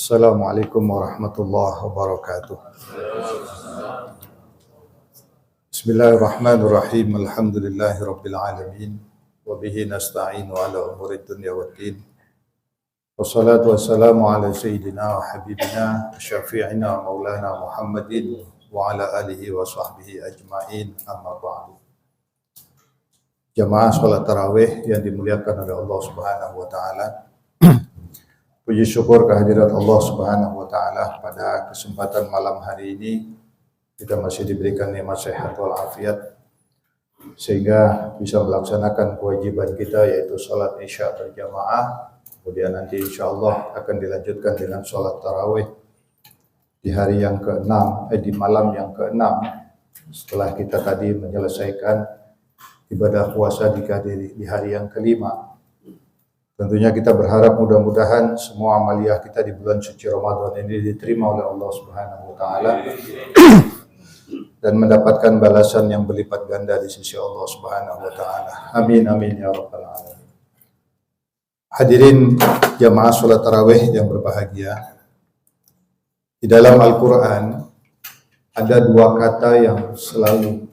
Assalamualaikum warahmatullahi wabarakatuh. Bismillahirrahmanirrahim. Alhamdulillahi rabbil alamin. Wa bihi nasta'inu ala umuri dunya waddin. Wassalatu wassalamu ala sayyidina wa habibina syafi'ina maulana Muhammadin wa ala alihi wa sahbihi ajma'in, amma ba'du. Jamaah salat tarawih yang dimuliakan oleh Allah Subhanahu wa taala. Puji syukur kehadirat Allah Subhanahu wa taala pada kesempatan malam hari ini kita masih diberikan nikmat sehat wal afiat sehingga bisa melaksanakan kewajiban kita yaitu salat Isya berjamaah. Kemudian nanti insyaallah akan dilanjutkan dengan salat tarawih di hari yang ke-6 di malam yang ke-6 setelah kita tadi menyelesaikan ibadah puasa di hari yang ke-5. Tentunya kita berharap mudah-mudahan semua amaliyah kita di bulan suci Ramadan ini diterima oleh Allah Subhanahu wa taala dan mendapatkan balasan yang berlipat ganda di sisi Allah Subhanahu wa taala. Amin amin ya rabbal alamin. Hadirin jamaah salat tarawih yang berbahagia. Di dalam Al-Qur'an ada dua kata yang selalu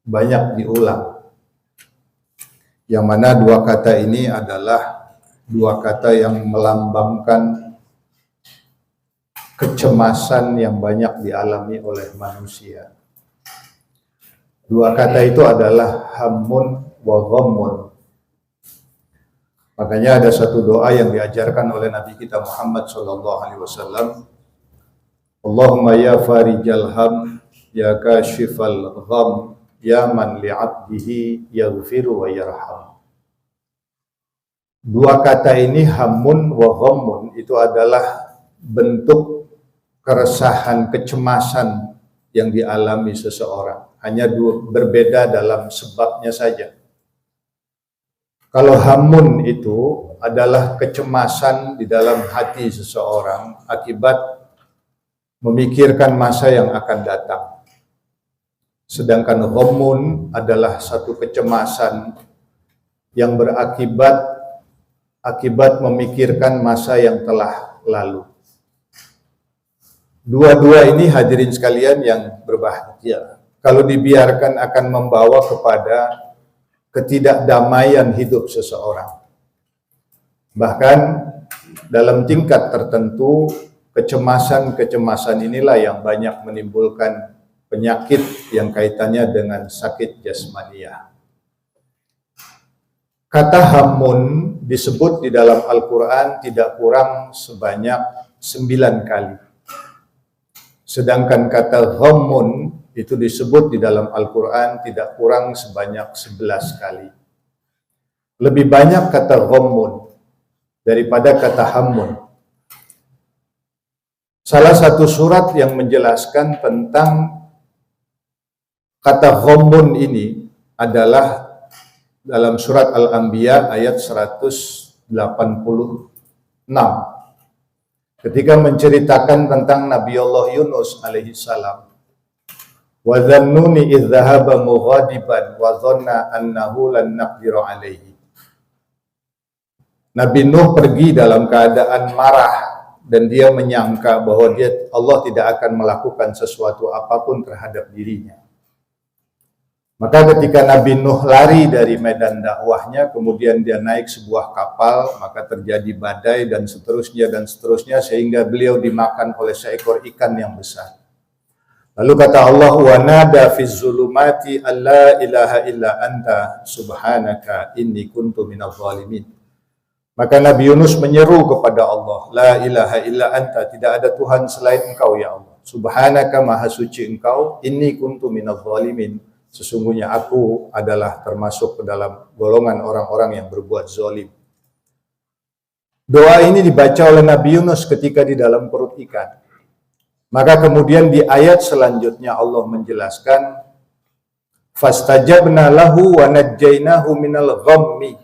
banyak diulang. Yang mana dua kata ini adalah dua kata yang melambangkan kecemasan yang banyak dialami oleh manusia. Dua kata itu adalah hammun wa ghammun. Makanya ada satu doa yang diajarkan oleh Nabi kita Muhammad sallallahu alaihi wasallam. Allahumma ya farijal ham, ya kashifal gham, ya man li'abdihi yaghfiru wa yarham. Dua kata ini hammun wa ghammun itu adalah bentuk keresahan, kecemasan yang dialami seseorang. Hanya berbeda dalam sebabnya saja. Kalau hammun itu adalah kecemasan di dalam hati seseorang akibat memikirkan masa yang akan datang. Sedangkan ghammun adalah satu kecemasan yang berakibat memikirkan masa yang telah lalu. Dua-dua ini hadirin sekalian yang berbahagia. Kalau dibiarkan akan membawa kepada ketidakdamaian hidup seseorang. Bahkan dalam tingkat tertentu, kecemasan-kecemasan inilah yang banyak menimbulkan penyakit yang kaitannya dengan sakit jasmaniah. Kata hammun disebut di dalam Al-Quran tidak kurang sebanyak 9 kali. Sedangkan kata ghammun itu disebut di dalam Al-Quran tidak kurang sebanyak 11 kali. Lebih banyak kata ghammun daripada kata hammun. Salah satu surat yang menjelaskan tentang kata ghammun ini adalah dalam surat Al-Anbiya ayat 186. Ketika menceritakan tentang Nabi Allah Yunus alaihi salam. Wa dhannuni idh dhahaba mughadiban wa dhanna annahu lan naqdiru alaihi. Nabi Nuh pergi dalam keadaan marah dan dia menyangka bahwa Allah tidak akan melakukan sesuatu apapun terhadap dirinya. Maka ketika Nabi Nuh lari dari medan dakwahnya, kemudian dia naik sebuah kapal, maka terjadi badai dan seterusnya sehingga beliau dimakan oleh seekor ikan yang besar. Lalu kata Allah, wa nada fiz zulumati alla ilaha illa anta subhanaka inni kuntu minadh dhalimin. Maka Nabi Yunus menyeru kepada Allah, la ilaha illa anta, tidak ada Tuhan selain Engkau ya Allah. Subhanaka, maha suci Engkau, inni kuntu minadh dhalimin. Sesungguhnya aku adalah termasuk ke dalam golongan orang-orang yang berbuat zalim. Doa ini dibaca oleh Nabi Yunus ketika di dalam perut ikan. Maka kemudian di ayat selanjutnya Allah menjelaskan, fastajabna lahu wa najjaynahu minal ghammi.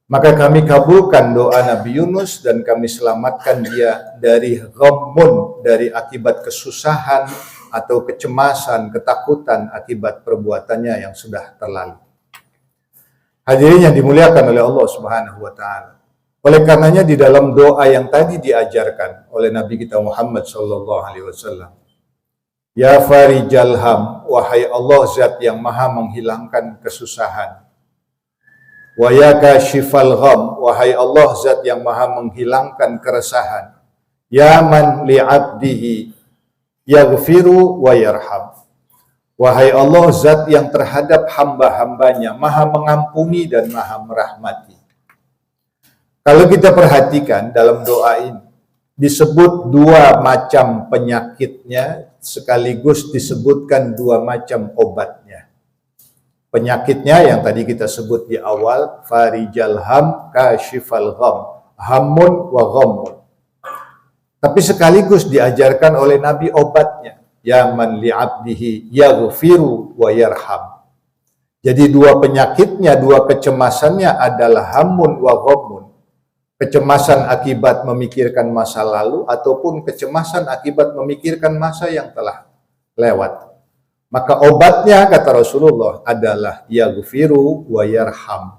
Maka kami kabulkan doa Nabi Yunus dan kami selamatkan dia dari ghammun, dari akibat kesusahan atau kecemasan, ketakutan akibat perbuatannya yang sudah terlalu. Hadirin yang dimuliakan oleh Allah Subhanahu wa taala. Oleh karenanya di dalam doa yang tadi diajarkan oleh Nabi kita Muhammad sallallahu alaihi wasallam, ya farijal ham, wahai Allah zat yang maha menghilangkan kesusahan. Wa ya kashifal gham, wahai Allah zat yang maha menghilangkan keresahan. Ya man li'abdihi yaghfiru wa yarham. Wahai Allah zat yang terhadap hamba-hambanya maha mengampuni dan maha merahmati. Kalau kita perhatikan dalam doa ini, disebut dua macam penyakitnya, sekaligus disebutkan dua macam obatnya. Penyakitnya yang tadi kita sebut di awal, farijal ham kashifal gham, hamun wa ghammun. Tapi sekaligus diajarkan oleh Nabi obatnya, ya man li'abdihi yaghfiru wa yarham. Jadi dua penyakitnya, dua kecemasannya adalah hamun wa ghammun. Kecemasan akibat memikirkan masa lalu ataupun kecemasan akibat memikirkan masa yang telah lewat. Maka obatnya, kata Rasulullah, adalah yaghfiru wa yarham.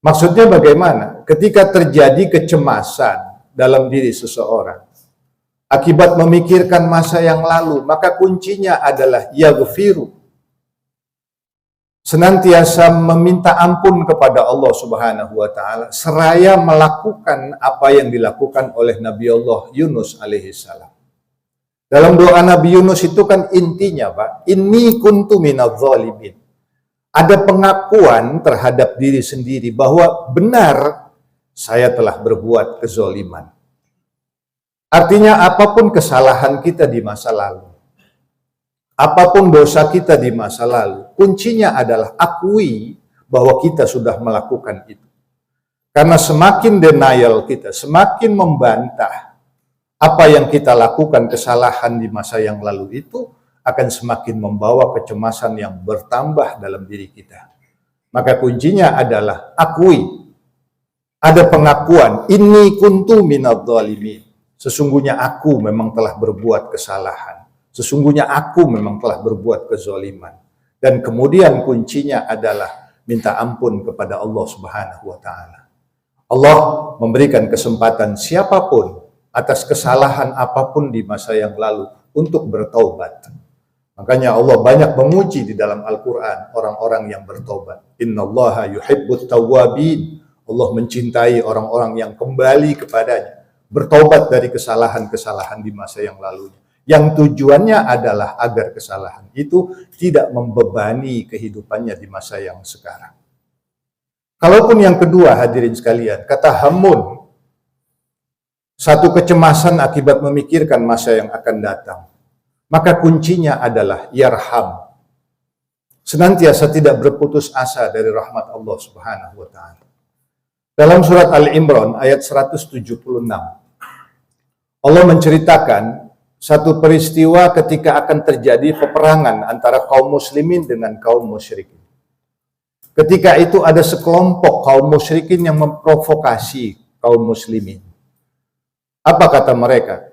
Maksudnya bagaimana? Ketika terjadi kecemasan dalam diri seseorang akibat memikirkan masa yang lalu, maka kuncinya adalah yaghfiru. Senantiasa meminta ampun kepada Allah Subhanahu wa taala seraya melakukan apa yang dilakukan oleh Nabi Allah Yunus alaihi salam. Dalam doa Nabi Yunus itu kan intinya, Pak, inni kuntu minadz zalimin. Ada pengakuan terhadap diri sendiri bahwa benar saya telah berbuat kezaliman. Artinya apapun kesalahan kita di masa lalu, apapun dosa kita di masa lalu, kuncinya adalah akui bahwa kita sudah melakukan itu. Karena semakin denial kita, semakin membantah apa yang kita lakukan kesalahan di masa yang lalu itu, akan semakin membawa kecemasan yang bertambah dalam diri kita. Maka kuncinya adalah akui. Ada pengakuan, inni kuntu minadz zalimin. Sesungguhnya aku memang telah berbuat kesalahan. Sesungguhnya aku memang telah berbuat kezaliman. Dan kemudian kuncinya adalah minta ampun kepada Allah Subhanahu wa taala. Allah memberikan kesempatan siapapun atas kesalahan apapun di masa yang lalu untuk bertaubat. Makanya Allah banyak memuji di dalam Al-Qur'an orang-orang yang bertobat. Innallaha yuhibbut tawwabin. Allah mencintai orang-orang yang kembali kepadanya, bertobat dari kesalahan-kesalahan di masa yang lalunya. Yang tujuannya adalah agar kesalahan itu tidak membebani kehidupannya di masa yang sekarang. Kalaupun yang kedua, hadirin sekalian, kata hamun, satu kecemasan akibat memikirkan masa yang akan datang, maka kuncinya adalah yarham. Senantiasa tidak berputus asa dari rahmat Allah Subhanahu wa taala. Dalam surat Al-Imran ayat 176, Allah menceritakan satu peristiwa ketika akan terjadi peperangan antara kaum muslimin dengan kaum musyrikin. Ketika itu ada sekelompok kaum musyrikin yang memprovokasi kaum muslimin. Apa kata mereka?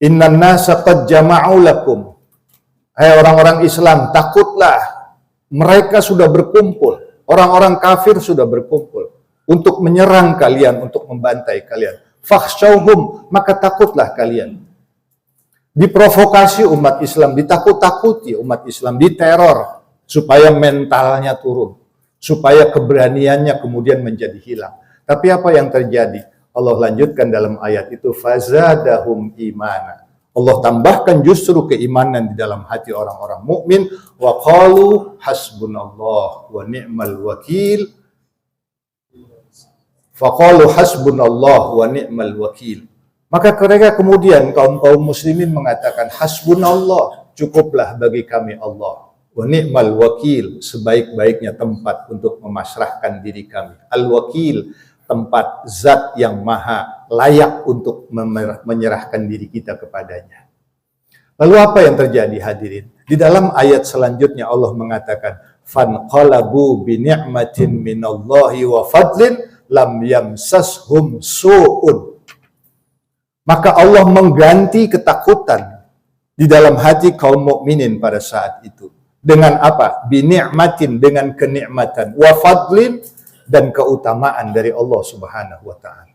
Innan nasa qad jama'u lakum. Hai orang-orang Islam, takutlah. Mereka sudah berkumpul. Orang-orang kafir sudah berkumpul untuk menyerang kalian, untuk membantai kalian. Fakhshawhum, maka takutlah kalian. Diprovokasi umat Islam, ditakut-takuti umat Islam, diteror supaya mentalnya turun, supaya keberaniannya kemudian menjadi hilang. Tapi apa yang terjadi? Allah lanjutkan dalam ayat itu, fazadahum imana. Allah tambahkan justru keimanan di dalam hati orang-orang mukmin. Wa qalu hasbunallah wa ni'mal wakil. Faqalu hasbunallah wa ni'mal wakil. Maka mereka kemudian kaum muslimin mengatakan hasbunallah, cukuplah bagi kami Allah. Wa ni'mal wakil, sebaik-baiknya tempat untuk memasrahkan diri kami. Al-wakil, tempat zat yang maha layak untuk menyerahkan diri kita kepadanya. Lalu apa yang terjadi, hadirin? Di dalam ayat selanjutnya Allah mengatakan, fanqalabu bi ni'matin minallahi wa fadlin lam yamsashum su'un. Maka Allah mengganti ketakutan di dalam hati kaum mukminin pada saat itu. Dengan apa? Bi ni'matin, dengan kenikmatan. Wa fadlin, dan keutamaan dari Allah Subhanahu wa taala.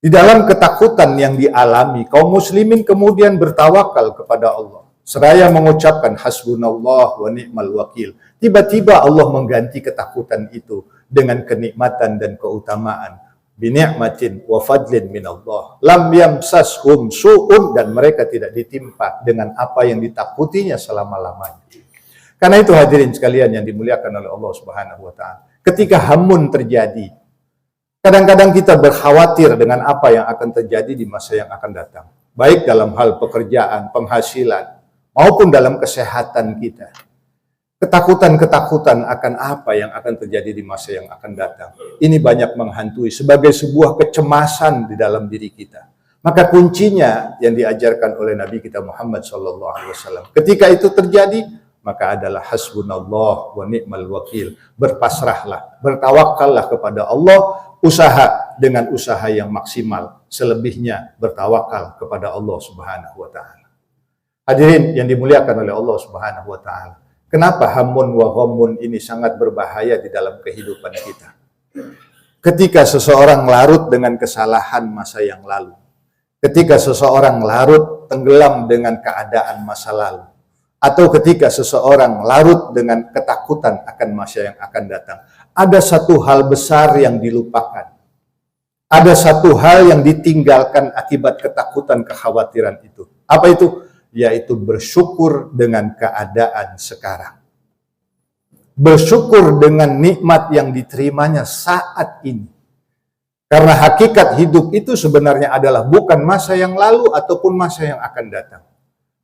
Di dalam ketakutan yang dialami, kaum muslimin kemudian bertawakal kepada Allah. Seraya mengucapkan hasbunallah wa ni'mal wakil. Tiba-tiba Allah mengganti ketakutan itu dengan kenikmatan dan keutamaan. Bini'matin wa fadlin minallah. Lam yamsashum su'un, dan mereka tidak ditimpa dengan apa yang ditakutinya selama-lamanya. Karena itu hadirin sekalian yang dimuliakan oleh Allah Subhanahu wa taala. Ketika hamun terjadi, kadang-kadang kita berkhawatir dengan apa yang akan terjadi di masa yang akan datang. Baik dalam hal pekerjaan, penghasilan, maupun dalam kesehatan kita. Ketakutan-ketakutan akan apa yang akan terjadi di masa yang akan datang. Ini banyak menghantui sebagai sebuah kecemasan di dalam diri kita. Maka kuncinya yang diajarkan oleh Nabi kita Muhammad SAW. Ketika itu terjadi, maka adalah hasbunallah wa ni'mal wakil. Berpasrahlah, bertawakallah kepada Allah, usaha dengan usaha yang maksimal. Selebihnya bertawakal kepada Allah Subhanahu wa taala. Hadirin yang dimuliakan oleh Allah Subhanahu wa taala. Kenapa hamun wa ghammun ini sangat berbahaya di dalam kehidupan kita? Ketika seseorang larut dengan kesalahan masa yang lalu. Ketika seseorang larut tenggelam dengan keadaan masa lalu. Atau ketika seseorang larut dengan ketakutan akan masa yang akan datang. Ada satu hal besar yang dilupakan. Ada satu hal yang ditinggalkan akibat ketakutan, kekhawatiran itu. Apa itu? Yaitu bersyukur dengan keadaan sekarang. Bersyukur dengan nikmat yang diterimanya saat ini. Karena hakikat hidup itu sebenarnya adalah bukan masa yang lalu ataupun masa yang akan datang.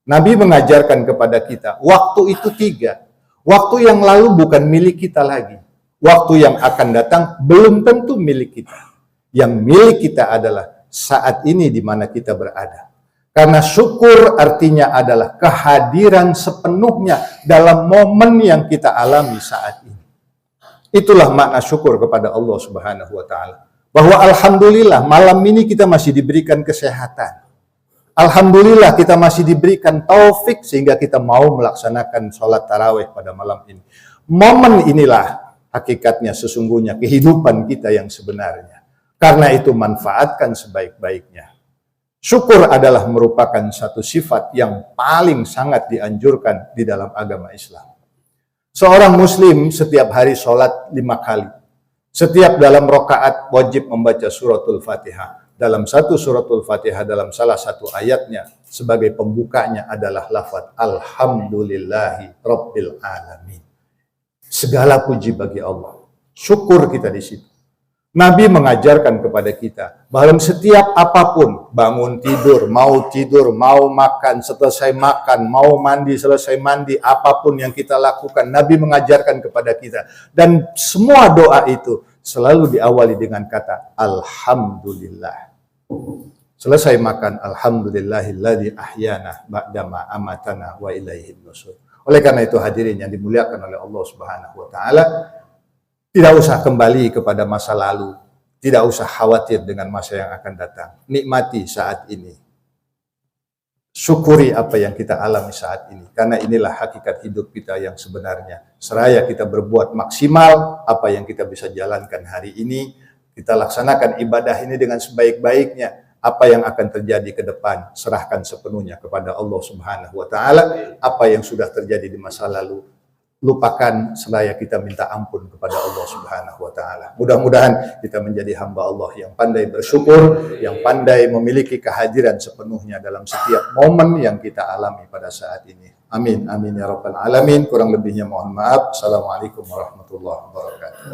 Nabi mengajarkan kepada kita, waktu itu 3. Waktu yang lalu bukan milik kita lagi. Waktu yang akan datang belum tentu milik kita. Yang milik kita adalah saat ini di mana kita berada. Karena syukur artinya adalah kehadiran sepenuhnya dalam momen yang kita alami saat ini. Itulah makna syukur kepada Allah Subhanahu wa taala. Bahwa alhamdulillah malam ini kita masih diberikan kesehatan. Alhamdulillah kita masih diberikan taufik sehingga kita mau melaksanakan sholat tarawih pada malam ini. Momen inilah hakikatnya sesungguhnya kehidupan kita yang sebenarnya. Karena itu manfaatkan sebaik-baiknya. Syukur adalah merupakan satu sifat yang paling sangat dianjurkan di dalam agama Islam. Seorang muslim setiap hari sholat 5 kali. Setiap dalam rakaat wajib membaca suratul Fatihah. Dalam satu suratul Fatihah, dalam salah satu ayatnya, sebagai pembukanya adalah lafaz Alhamdulillahi Rabbil Alamin. Segala puji bagi Allah. Syukur kita di situ. Nabi mengajarkan kepada kita, dalam setiap apapun, bangun tidur, mau makan, selesai makan, mau mandi, selesai mandi, apapun yang kita lakukan, Nabi mengajarkan kepada kita. Dan semua doa itu selalu diawali dengan kata Alhamdulillah. Selesai makan, Alhamdulillahilladzi ahyana ba'dama amatana wa ilaihin nusur. Oleh karena itu hadirin yang dimuliakan oleh Allah Subhanahu wa taala, tidak usah kembali kepada masa lalu, tidak usah khawatir dengan masa yang akan datang. Nikmati saat ini. Syukuri apa yang kita alami saat ini, karena inilah hakikat hidup kita yang sebenarnya. Seraya kita berbuat maksimal apa yang kita bisa jalankan hari ini, kita laksanakan ibadah ini dengan sebaik-baiknya. Apa yang akan terjadi ke depan, serahkan sepenuhnya kepada Allah Subhanahu wa taala. Apa yang sudah terjadi di masa lalu, lupakan seraya kita minta ampun kepada Allah Subhanahu wa taala. Mudah-mudahan kita menjadi hamba Allah yang pandai bersyukur, yang pandai memiliki kehadiran sepenuhnya dalam setiap momen yang kita alami pada saat ini. Amin, amin ya rabbal alamin. Kurang lebihnya mohon maaf. Assalamualaikum warahmatullahi wabarakatuh.